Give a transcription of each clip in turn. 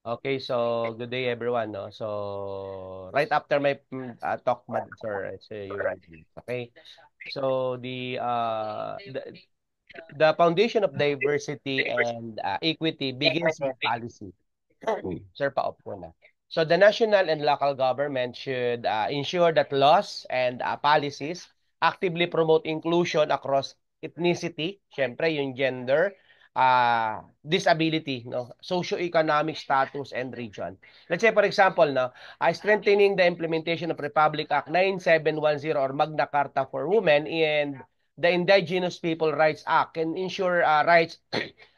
Okay, so good day everyone, no? So right after my talk, sir, so you will okay. So the foundation of diversity and equity begins with policy. Sir, pa-off ko na. So the national and local government should ensure that laws and policies actively promote inclusion across ethnicity, syempre yung gender, disability, no, socio-economic status and region. Let's say for example, no, strengthening the implementation of Republic Act 9710 or Magna Carta for Women and the Indigenous People Rights Act can ensure rights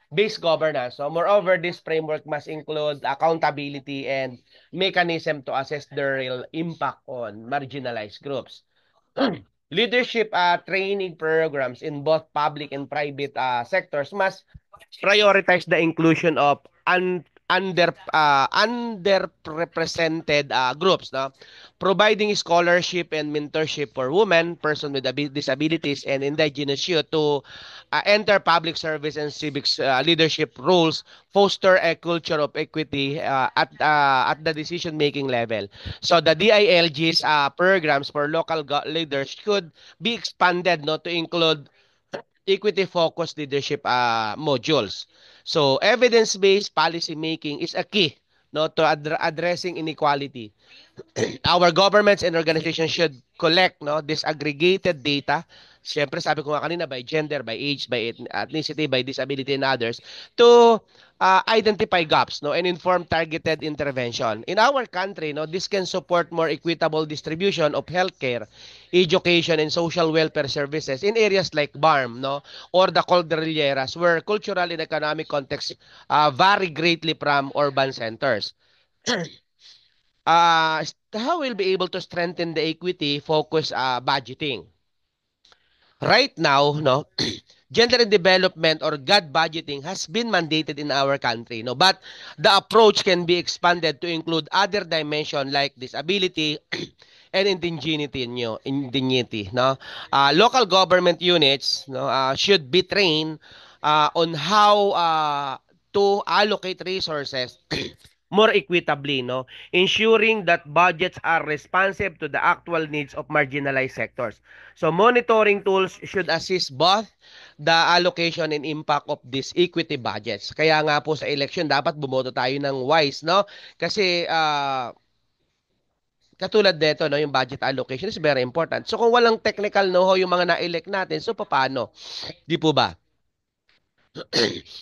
based governance. So moreover, this framework must include accountability and mechanism to assess the real impact on marginalized groups. Leadership training programs in both public and private sectors must prioritize the inclusion of underrepresented groups, no? Providing scholarship and mentorship for women, person with disabilities, and indigenous youth to enter public service and civics leadership roles, foster a culture of equity at the decision making level. So the DILG's programs for local leaders could be expanded, no, to include equity-focused leadership modules. So evidence-based policy making is a key, no, to addressing inequality. Our governments and organizations should collect, no, disaggregated data. Siyempre, sabi ko nga kanina, by gender, by age, by ethnicity, by disability, and others, to identify gaps, no, and inform targeted intervention. In our country, no, this can support more equitable distribution of healthcare, education, and social welfare services in areas like BARM, no, or the Cordilleras, where cultural and economic contexts vary greatly from urban centers. How we'll be able to strengthen the equity focus budgeting. Right now, no, gender and development or GAD budgeting has been mandated in our country, no, but the approach can be expanded to include other dimension like disability and indigeneity, no. Local government units, no, should be trained on how to allocate resources more equitably, no, ensuring that budgets are responsive to the actual needs of marginalized sectors. So monitoring tools should assist both the allocation and impact of these equity budgets. Kaya nga po sa election dapat bumoto tayo ng wise, no? Kasi katulad nito, no, yung budget allocation is very important. So kung walang technical know-how yung mga na-elect natin, so paano? Di po ba?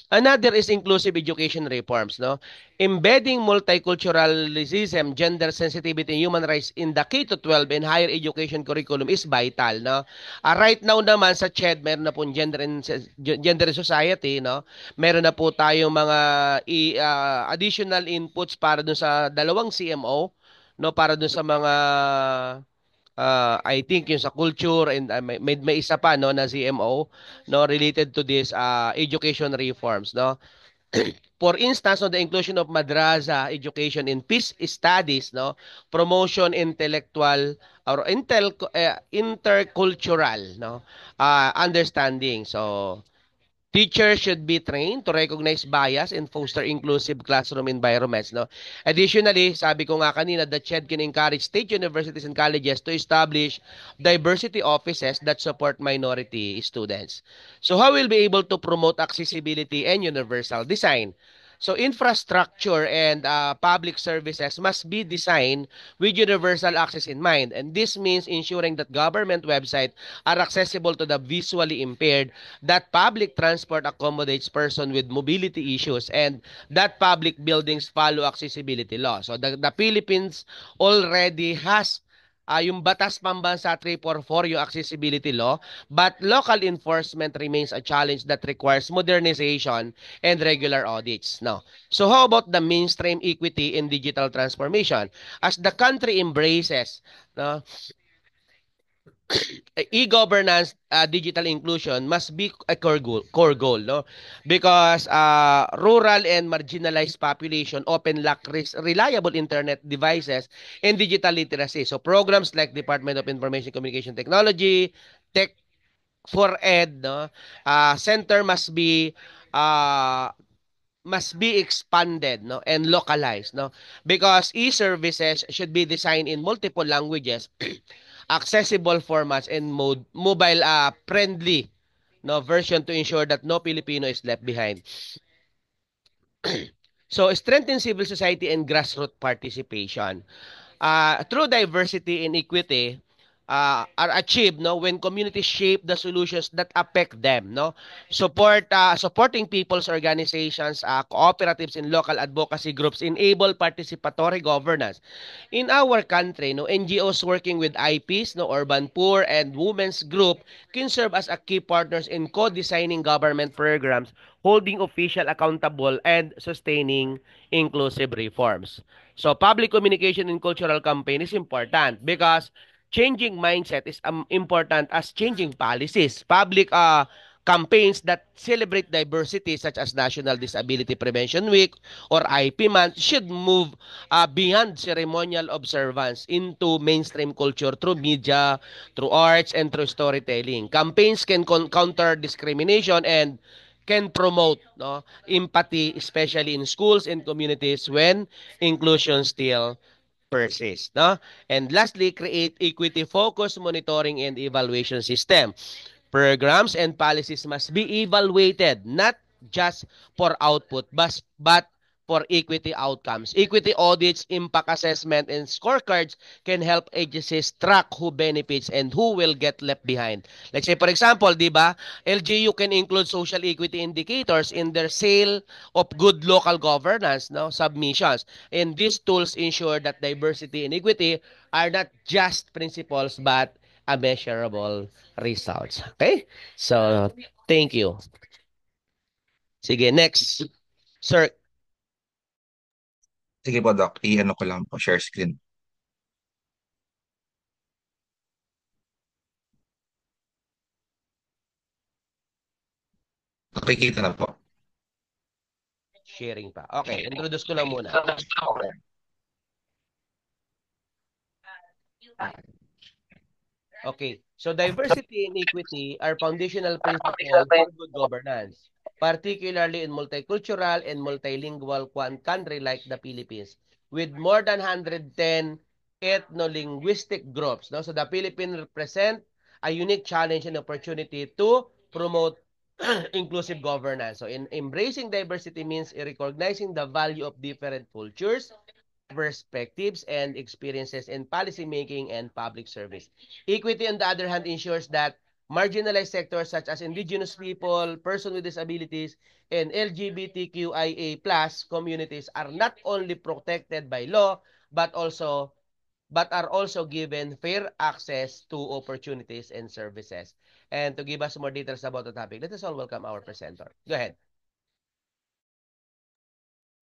Another is inclusive education reforms, no? Embedding multiculturalism, gender sensitivity, and human rights in the K to 12 and higher education curriculum is vital, no? Right now naman sa CHED, meron na pong gender and society, no? Meron na po tayong mga additional inputs para dun sa dalawang CMO, no? Para dun sa mga I think yung sa culture and may isa pa, no, na CMO, no, related to this education reforms, no. For instance, no, the inclusion of madrasa education in peace studies, no, promotion intellectual or intercultural, no, understanding. So teachers should be trained to recognize bias and foster inclusive classroom environments, no? Additionally, sabi ko nga kanina, the CHED can encourage state universities and colleges to establish diversity offices that support minority students. So how will be able to promote accessibility and universal design? So infrastructure and public services must be designed with universal access in mind. And this means ensuring that government websites are accessible to the visually impaired, that public transport accommodates person with mobility issues, and that public buildings follow accessibility law. So the Philippines already has yung Batas Pambansa 344, yung accessibility law, but local enforcement remains a challenge that requires modernization and regular audits. No. So how about the mainstream equity in digital transformation? As the country embraces, no, e-governance, digital inclusion must be a core goal, no? Because rural and marginalized population often lack reliable internet devices and digital literacy. So programs like Department of Information Communication Technology, Tech for Ed, no, center must be uh, must be expanded, no, and localized, no, because e-services should be designed in multiple languages, accessible formats, and mobile friendly, no, version to ensure that no Filipino is left behind. So strengthen civil society and grassroots participation. True diversity and equity are achieved, no, when communities shape the solutions that affect them, no, supporting people's organizations, cooperatives, and local advocacy groups enable participatory governance. In our country, no, NGOs working with IPs, no, urban poor and women's group can serve as a key partners in co-designing government programs, holding official accountable, and sustaining inclusive reforms. So public communication and cultural campaign is important because changing mindset is important as changing policies. Public campaigns that celebrate diversity such as National Disability Prevention Week or IP Month should move beyond ceremonial observance into mainstream culture through media, through arts, and through storytelling. Campaigns can counter discrimination and can promote, no, empathy, especially in schools and communities when inclusion still persists, no? And lastly, create equity-focused monitoring and evaluation system. Programs and policies must be evaluated not just for output but for equity outcomes. Equity audits, impact assessment, and scorecards can help agencies track who benefits and who will get left behind. Let's say, for example, di ba, LGU can include social equity indicators in their sale of good local governance, no, submissions. And these tools ensure that diversity and equity are not just principles but a measurable results. Okay? So, thank you. Sige, next. Sir, Sige po, Doc. I-ano ko lang po, share screen. Nakikita na po. sharing pa. Okay, introduce ko lang muna. Okay. So diversity and equity are foundational principles for good governance, particularly in multicultural and multilingual country like the Philippines, with more than 110 ethno-linguistic groups. No? So the Philippines represent a unique challenge and opportunity to promote inclusive governance. So in embracing diversity means recognizing the value of different cultures, perspectives, and experiences in policymaking and public service. Equity, on the other hand, ensures that marginalized sectors such as indigenous people, persons with disabilities, and LGBTQIA+ communities are not only protected by law but are also given fair access to opportunities and services. And to give us more details about the topic, let us all welcome our presenter. Go ahead.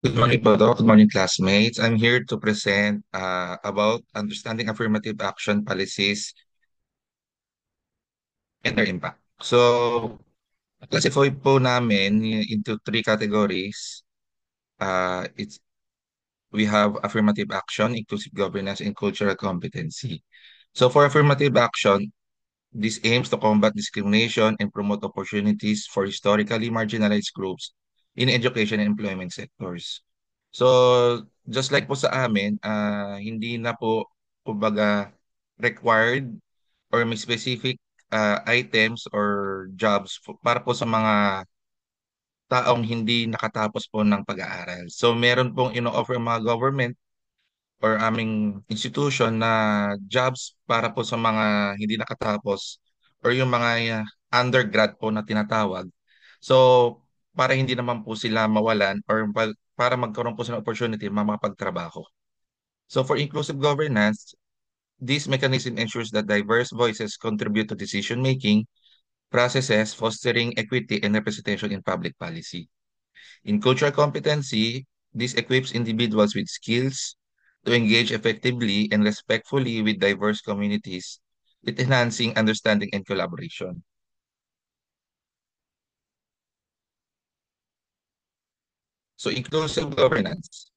Good morning po, Doc. Good morning, classmates. I'm here to present about understanding affirmative action policies and their impact. So, classify po namin into three categories. It's We have affirmative action, inclusive governance, and cultural competency. So, for affirmative action, this aims to combat discrimination and promote opportunities for historically marginalized groups in education and employment sectors. So, just like po sa amin, hindi na po, kumbaga, required or may specific items or jobs para po sa mga taong hindi nakatapos po ng pag-aaral. So, meron pong ino-offer mga government or aming institution na jobs para po sa mga hindi nakatapos or yung mga undergrad po na tinatawag. So, para hindi naman po sila mawalan or para magkaroon po sila ng opportunity makapagtrabaho. So, for inclusive governance, this mechanism ensures that diverse voices contribute to decision-making processes, fostering equity and representation in public policy. In cultural competency, this equips individuals with skills to engage effectively and respectfully with diverse communities, with enhancing understanding and collaboration. So, inclusive governance.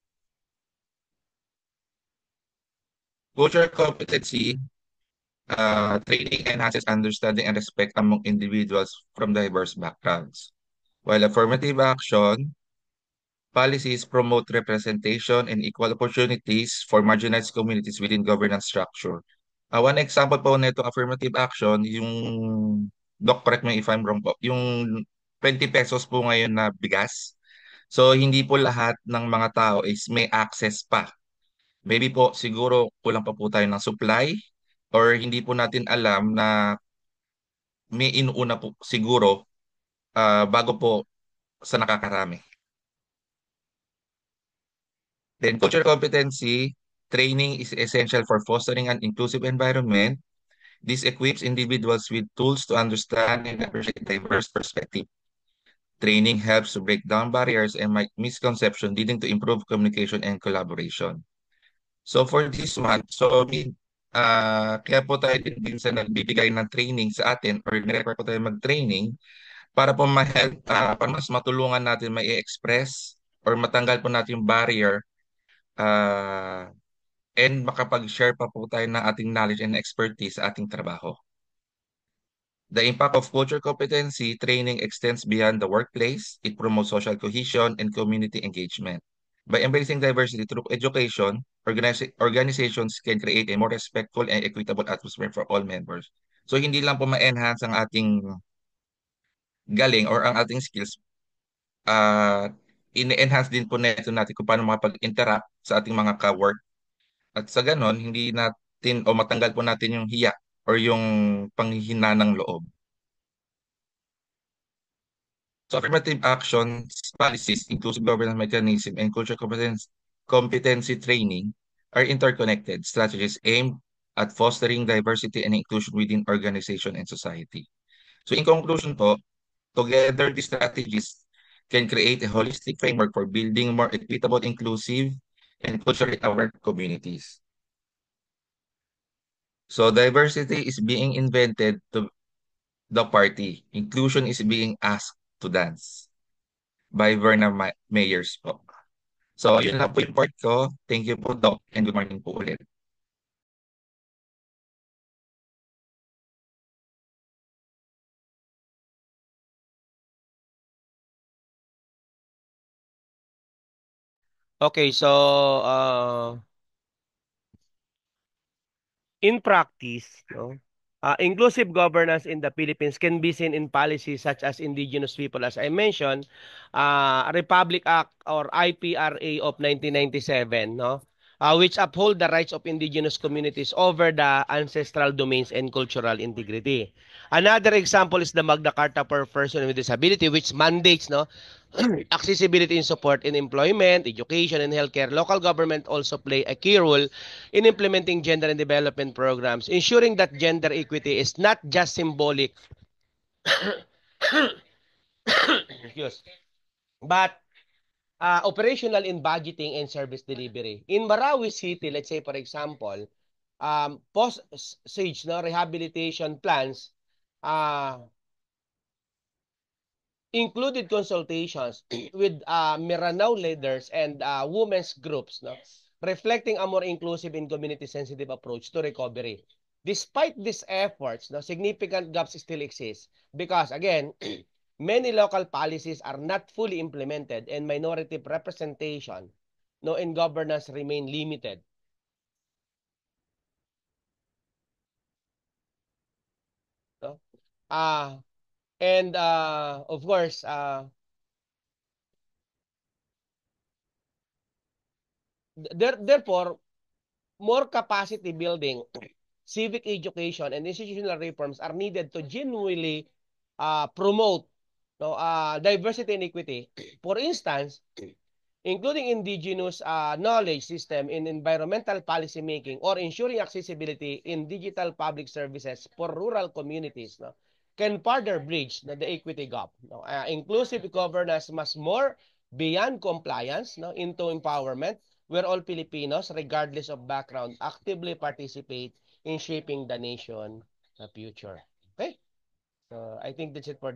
Cultural competency training enhances understanding and respect among individuals from diverse backgrounds. While affirmative action Policies promote representation and equal opportunities for marginalized communities within governance structure. One example po nito affirmative action, yung, Doc, correct me if I'm wrong po, yung 20 pesos po ngayon na bigas. So, hindi po lahat ng mga tao is may access pa. Maybe po, siguro kulang pa po tayo ng supply or hindi po natin alam na may inuuna po siguro bago po sa nakakarami. Then cultural competency training is essential for fostering an inclusive environment. This equips individuals with tools to understand and appreciate diverse perspectives. Training helps to break down barriers and misconceptions, leading to improved communication and collaboration. So for this one, kaya po tayo din sa nagbibigay ng training sa atin or nire-require po tayo mag-training para po ma-help, para mas matulungan natin ma-express or matanggal po natin yung barrier uh, and makapag-share pa po tayo ng ating knowledge and expertise sa ating trabaho. The impact of culture competency training extends beyond the workplace. It promotes social cohesion and community engagement. By embracing diversity through education, organizations can create a more respectful and equitable atmosphere for all members. So hindi lang po ma-enhance ang ating galing or ang ating skills, uh, in-enhance din po neto natin kung paano makapag-interact sa ating mga ka-work. At sa ganon, hindi natin o matanggal po natin yung hiya or yung panghihina ng loob. So affirmative actions, policies, inclusive governance mechanism, and cultural competency training are interconnected strategies aimed at fostering diversity and inclusion within organization and society. So in conclusion po, together these strategies can create a holistic framework for building more equitable, inclusive, and culturally aware communities. So diversity is being invented to the party. Inclusion is being asked to dance by Verna Mayers po. So, yun lang po yung part ko. Thank you po, Doc, and good morning po ulit. Okay, so in practice, no, inclusive governance in the Philippines can be seen in policies such as indigenous people, as I mentioned, Republic Act or IPRA of 1997, no, which uphold the rights of indigenous communities over the ancestral domains and cultural integrity. Another example is the Magna Carta for Persons with Disability, which mandates, no, accessibility and support in employment, education, and healthcare. Local government also play a key role in implementing gender and development programs, ensuring that gender equity is not just symbolic, but operational in budgeting and service delivery. In Marawi City, let's say for example, post-SAGE, no, rehabilitation plans uh, included consultations with Miranao leaders and women's groups, no, reflecting a more inclusive and community-sensitive approach to recovery. Despite these efforts, no, significant gaps still exist because, again, many local policies are not fully implemented and minority representation, no, in governance remain limited. No? Uh, and of course, therefore, more capacity building, civic education, and institutional reforms are needed to genuinely promote, no, diversity and equity. For instance, including indigenous knowledge system in environmental policy making or ensuring accessibility in digital public services for rural communities, no, can further bridge the equity gap. No? Inclusive governance must more beyond compliance, no, into empowerment, where all Filipinos, regardless of background, actively participate in shaping the nation, the future. Okay? So I think that's it for